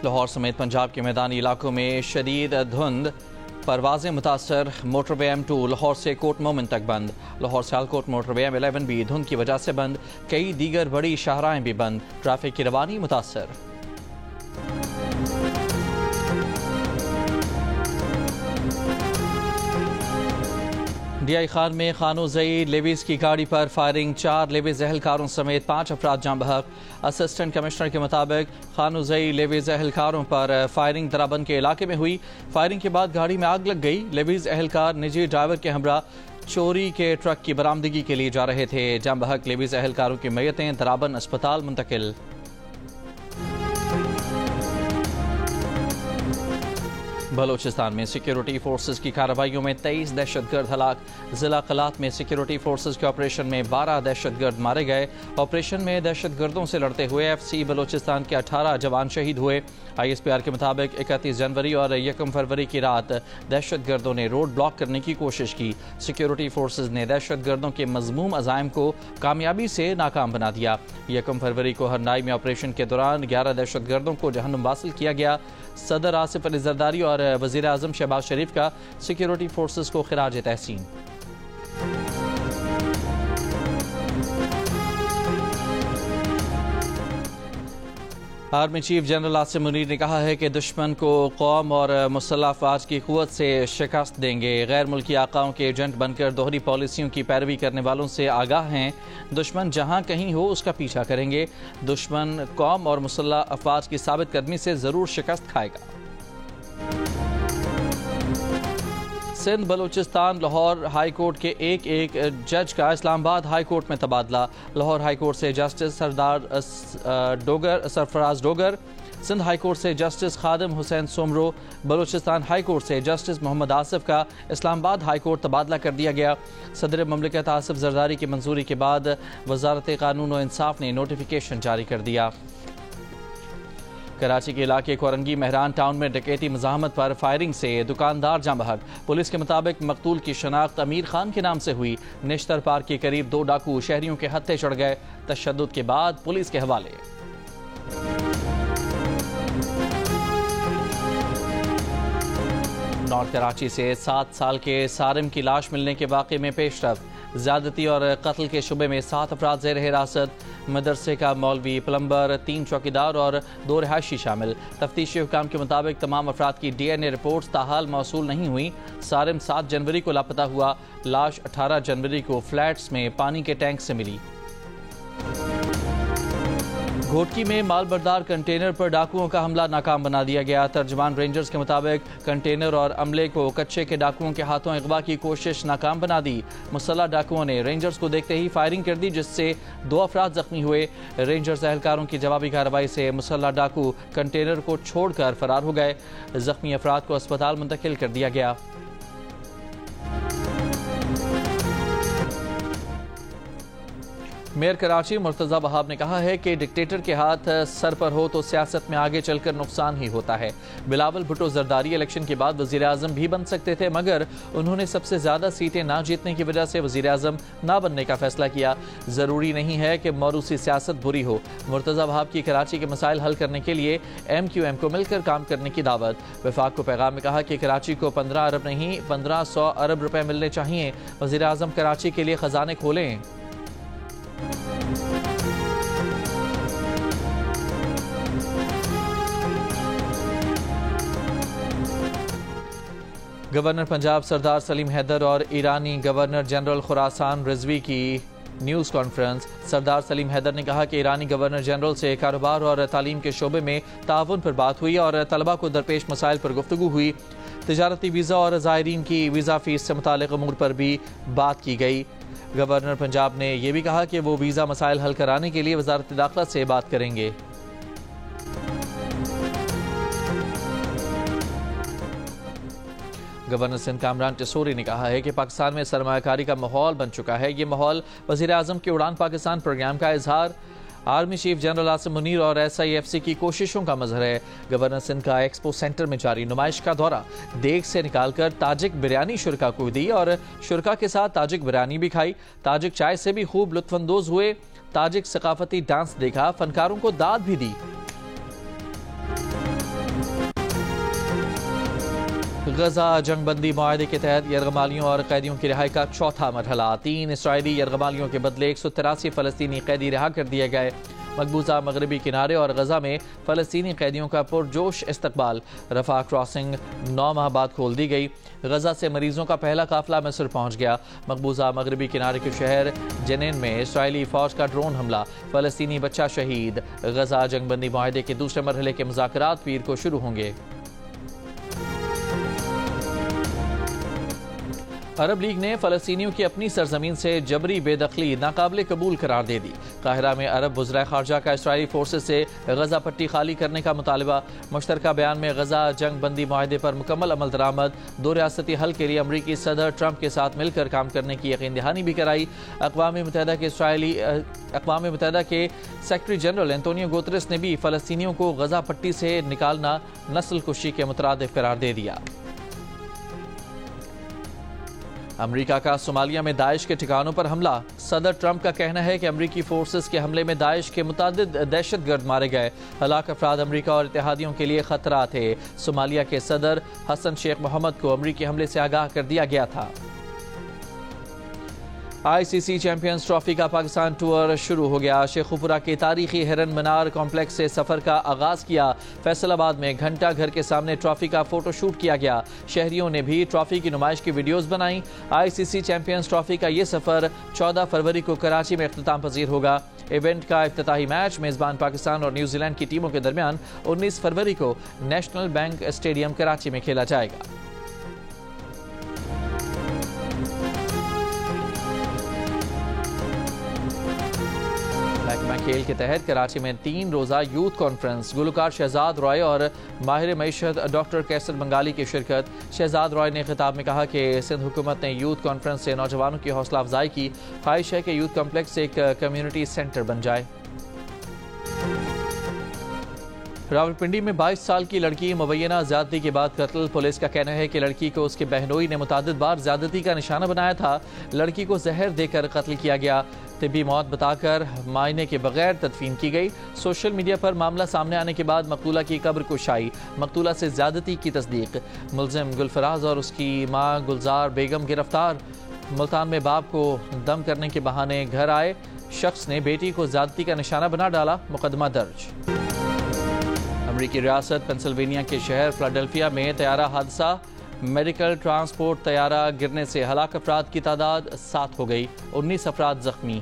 لاہور سمیت پنجاب کے میدانی علاقوں میں شدید دھند، پروازیں متاثر۔ موٹر وے M2 لاہور سے کوٹ مومن تک بند۔ لاہور سیالکوٹ موٹر وے M11 بھی دھند کی وجہ سے بند۔ کئی دیگر بڑی شاہراہیں بھی بند، ٹریفک کی روانی متاثر۔ ڈی آئی خان میں خانو زئی لیویز کی گاڑی پر فائرنگ، 4 لیویز اہلکاروں سمیت 5 افراد جاں بحق۔ اسسٹنٹ کمشنر کے مطابق خانو زئی لیویز اہلکاروں پر فائرنگ درابند کے علاقے میں ہوئی۔ فائرنگ کے بعد گاڑی میں آگ لگ گئی۔ لیویز اہلکار نجی ڈرائیور کے ہمراہ چوری کے ٹرک کی برآمدگی کے لیے جا رہے تھے۔ جاں بحق لیویز اہلکاروں کی میتیں درابند اسپتال منتقل۔ بلوچستان میں سیکیورٹی فورسز کی کارروائیوں میں 23 دہشت گرد ہلاک۔ ضلع قلات میں سیکیورٹی فورسز کے آپریشن میں 12 دہشت گرد مارے گئے۔ آپریشن میں دہشت گردوں سے لڑتے ہوئے FCE بلوچستان کے 18 جوان شہید ہوئے۔ ISPR کے مطابق 31 جنوری اور 1 فروری کی رات دہشت گردوں نے روڈ بلاک کرنے کی کوشش کی۔ سیکیورٹی فورسز نے دہشت گردوں کے مذموم عزائم کو کامیابی سے ناکام بنا دیا۔ 1 فروری کو ہرنائی میں آپریشن کے دوران 11 دہشت گردوں کو جہنم واصل کیا گیا۔ صدر آصف علی زرداری اور وزیر اعظم شہباز شریف کا سیکیورٹی فورسز کو خراج تحسین۔ Army chief general Asim Munir نے کہا ہے کہ دشمن کو قوم اور مسلح افواج کی قوت سے شکست دیں گے۔ غیر ملکی آقاؤں کے ایجنٹ بن کر دوہری پالیسیوں کی پیروی کرنے والوں سے آگاہ ہیں۔ دشمن جہاں کہیں ہو اس کا پیچھا کریں گے۔ دشمن قوم اور مسلح افواج کی ثابت قدمی سے ضرور شکست کھائے گا۔ سندھ بلوچستان لاہور ہائی کورٹ کے ایک جج کا اسلام آباد ہائی کورٹ میں تبادلہ۔ لاہور ہائی کورٹ سے جسٹس سرفراز ڈوگر، سندھ ہائی کورٹ سے justice Khadim Hussain Soomro, Balochistan high court سے جسٹس محمد آصف کا اسلام آباد ہائی کورٹ تبادلہ کر دیا گیا۔ صدر مملکت آصف زرداری کی منظوری کے بعد وزارت قانون و انصاف نے نوٹیفیکیشن جاری کر دیا۔ کراچی کے علاقے کورنگی مہران ٹاؤن میں ڈکیتی مزاحمت پر فائرنگ سے دکاندار جاں بحق۔ پولیس کے مطابق مقتول کی شناخت امیر خان کے نام سے ہوئی۔ نشتر پارک کے قریب 2 ڈاکو شہریوں کے ہتھے چڑھ گئے۔ تشدد کے بعد پولیس کے حوالے۔ نارتھ کراچی سے 7 سال کے سارم کی لاش ملنے کے واقعے میں پیش رفت۔ زیادتی اور قتل کے شبے میں 7 افراد زیر حراست۔ مدرسے کا مولوی، پلمبر، 3 چوکیدار اور 2 رہائشی شامل۔ تفتیشی حکام کے مطابق تمام افراد کی DNA رپورٹس تاحال موصول نہیں ہوئی۔ سارم 7 جنوری کو لاپتہ ہوا۔ لاش 18 جنوری کو فلیٹس میں پانی کے ٹینک سے ملی۔ گھوٹکی میں مال بردار کنٹینر پر ڈاکوؤں کا حملہ ناکام بنا دیا گیا۔ ترجمان رینجرز کے مطابق کنٹینر اور عملے کو کچے کے ڈاکوؤں کے ہاتھوں اغوا کی کوشش ناکام بنا دی۔ مسلح ڈاکوؤں نے رینجرز کو دیکھتے ہی فائرنگ کر دی، جس سے 2 افراد زخمی ہوئے۔ رینجرز اہلکاروں کی جوابی کارروائی سے مسلح ڈاکو کنٹینر کو چھوڑ کر فرار ہو گئے۔ زخمی افراد کو اسپتال منتقل کر دیا گیا۔ میئر کراچی مرتضی وہاب نے کہا ہے کہ ڈکٹیٹر کے ہاتھ سر پر ہو تو سیاست میں آگے چل کر نقصان ہی ہوتا ہے۔ بلاول بھٹو زرداری الیکشن کے بعد وزیر اعظم بھی بن سکتے تھے، مگر انہوں نے سب سے زیادہ سیٹیں نہ جیتنے کی وجہ سے وزیر اعظم نہ بننے کا فیصلہ کیا۔ ضروری نہیں ہے کہ موروثی سیاست بری ہو۔ مرتضی وہاب کی کراچی کے مسائل حل کرنے کے لیے MQM کو مل کر کام کرنے کی دعوت۔ وفاق کو پیغام میں کہا کہ کراچی کو 15 ارب نہیں 1500 ارب روپے ملنے چاہیے۔ وزیر اعظم کراچی کے لیے خزانے کھولیں۔ گورنر پنجاب سردار سلیم حیدر اور ایرانی گورنر جنرل خراسان رضوی کی نیوز کانفرنس۔ سردار سلیم حیدر نے کہا کہ ایرانی گورنر جنرل سے کاروبار اور تعلیم کے شعبے میں تعاون پر بات ہوئی اور طلبہ کو درپیش مسائل پر گفتگو ہوئی۔ تجارتی ویزا اور زائرین کی ویزا فیس سے متعلق امور پر بھی بات کی گئی۔ گورنر پنجاب نے یہ بھی کہا کہ وہ ویزا مسائل حل کرانے کے لیے وزارت داخلہ سے بات کریں گے۔ گورنر سندھ کامران ٹسوری نے کہا ہے کہ پاکستان میں سرمایہ کاری کا ماحول بن چکا ہے۔ یہ ماحول وزیر اعظم کے اڑان پاکستان پروگرام کا اظہار، army chief general Asim Munir اور SIFC کی کوششوں کا مظہر ہے۔ گورنر سندھ کا ایکسپو سینٹر میں جاری نمائش کا دورہ، دیگ سے نکال کر تاجک بریانی شرکا کو دی اور شرکا کے ساتھ تاجک بریانی بھی کھائی۔ تاجک چائے سے بھی خوب لطف اندوز ہوئے۔ تاجک ثقافتی ڈانس دیکھا، فنکاروں کو داد بھی دی۔ غزہ جنگ بندی معاہدے کے تحت یرغمالیوں اور قیدیوں کی رہائی کا چوتھا مرحلہ، 3 اسرائیلی یرغمالیوں کے بدلے 183 فلسطینی قیدی رہا کر دیے گئے۔ مقبوضہ مغربی کنارے اور غزہ میں فلسطینی قیدیوں کا پرجوش استقبال، رفح کراسنگ 9 ماہ بعد کھول دی گئی۔ غزہ سے مریضوں کا پہلا قافلہ مصر پہنچ گیا۔ مقبوضہ مغربی کنارے کے شہر جنین میں اسرائیلی فوج کا ڈرون حملہ، فلسطینی بچہ شہید۔ غزہ جنگ بندی معاہدے کے دوسرے مرحلے کے مذاکرات پیر کو شروع ہوں گے۔ عرب لیگ نے فلسطینیوں کی اپنی سرزمین سے جبری بے دخلی ناقابل قبول قرار دے دی۔ قاہرہ میں عرب وزرائے خارجہ کا اسرائیلی فورسز سے غزہ پٹی خالی کرنے کا مطالبہ۔ مشترکہ بیان میں غزہ جنگ بندی معاہدے پر مکمل عمل درآمد، 2 ریاستی حل کے لیے امریکی صدر ٹرمپ کے ساتھ مل کر کام کرنے کی یقین دہانی بھی کرائی۔ اقوام متحدہ کے سیکرٹری جنرل انتونیو گوتریس نے بھی فلسطینیوں کو غزہ پٹی سے نکالنا نسل کشی کے مترادف قرار دے دیا۔ امریکا کا صومالیہ میں داعش کے ٹھکانوں پر حملہ، صدر ٹرمپ کا کہنا ہے کہ امریکی فورسز کے حملے میں داعش کے متعدد دہشت گرد مارے گئے۔ ہلاک افراد امریکہ اور اتحادیوں کے لیے خطرہ تھے۔ صومالیہ کے صدر حسن شیخ محمد کو امریکی حملے سے آگاہ کر دیا گیا تھا۔ ICC چیمپئنز ٹرافی کا پاکستان ٹور شروع ہو گیا۔ شیخوپورہ کے تاریخی ہرن منار کمپلیکس سے سفر کا آغاز کیا۔ فیصل آباد میں گھنٹہ گھر کے سامنے ٹرافی کا فوٹو شوٹ کیا گیا۔ شہریوں نے بھی ٹرافی کی نمائش کی ویڈیوز بنائیں۔ ICC چیمپئنز ٹرافی کا یہ سفر 14 فروری کو کراچی میں اختتام پذیر ہوگا۔ ایونٹ کا افتتاحی میچ میزبان پاکستان اور نیوزی لینڈ کی ٹیموں کے درمیان 19 فروری کو نیشنل بینک اسٹیڈیم کراچی میں کھیلا جائے گا۔ محکمہ کھیل کے تحت کراچی میں 3 روزہ یوتھ کانفرنس، گلوکار شہزاد رائے اور ماہر معیشت ڈاکٹر کیسر بنگالی کی شرکت۔ شہزاد رائے نے خطاب میں کہا کہ سندھ حکومت نے یوتھ کانفرنس سے نوجوانوں کی حوصلہ افزائی کی۔ خواہش ہے کہ یوتھ کمپلیکس ایک کمیونٹی سینٹر بن جائے۔ راولپنڈی میں 22 سال کی لڑکی مبینہ زیادتی کے بعد قتل، پولیس کا کہنا ہے کہ لڑکی کو اس کے بہنوئی نے متعدد بار زیادتی کا نشانہ بنایا تھا۔ لڑکی کو زہر دے کر قتل کیا گیا، طبی موت بتا کر معائنے کے بغیر تدفین کی گئی۔ سوشل میڈیا پر معاملہ سامنے آنے کے بعد مقتولہ کی قبر کشائی، مقتولہ سے زیادتی کی تصدیق۔ ملزم گلفراز اور اس کی ماں گلزار بیگم گرفتار۔ ملتان میں باپ کو دم کرنے کے بہانے گھر آئے شخص نے بیٹی کو زیادتی کا نشانہ بنا ڈالا، مقدمہ درج۔ امریکی ریاست پنسلوینیا کے شہر فلاڈیلفیا میں طیارہ حادثہ، میڈیکل ٹرانسپورٹ طیارہ گرنے سے ہلاک افراد کی تعداد 7 ہو گئی، 19 افراد زخمی۔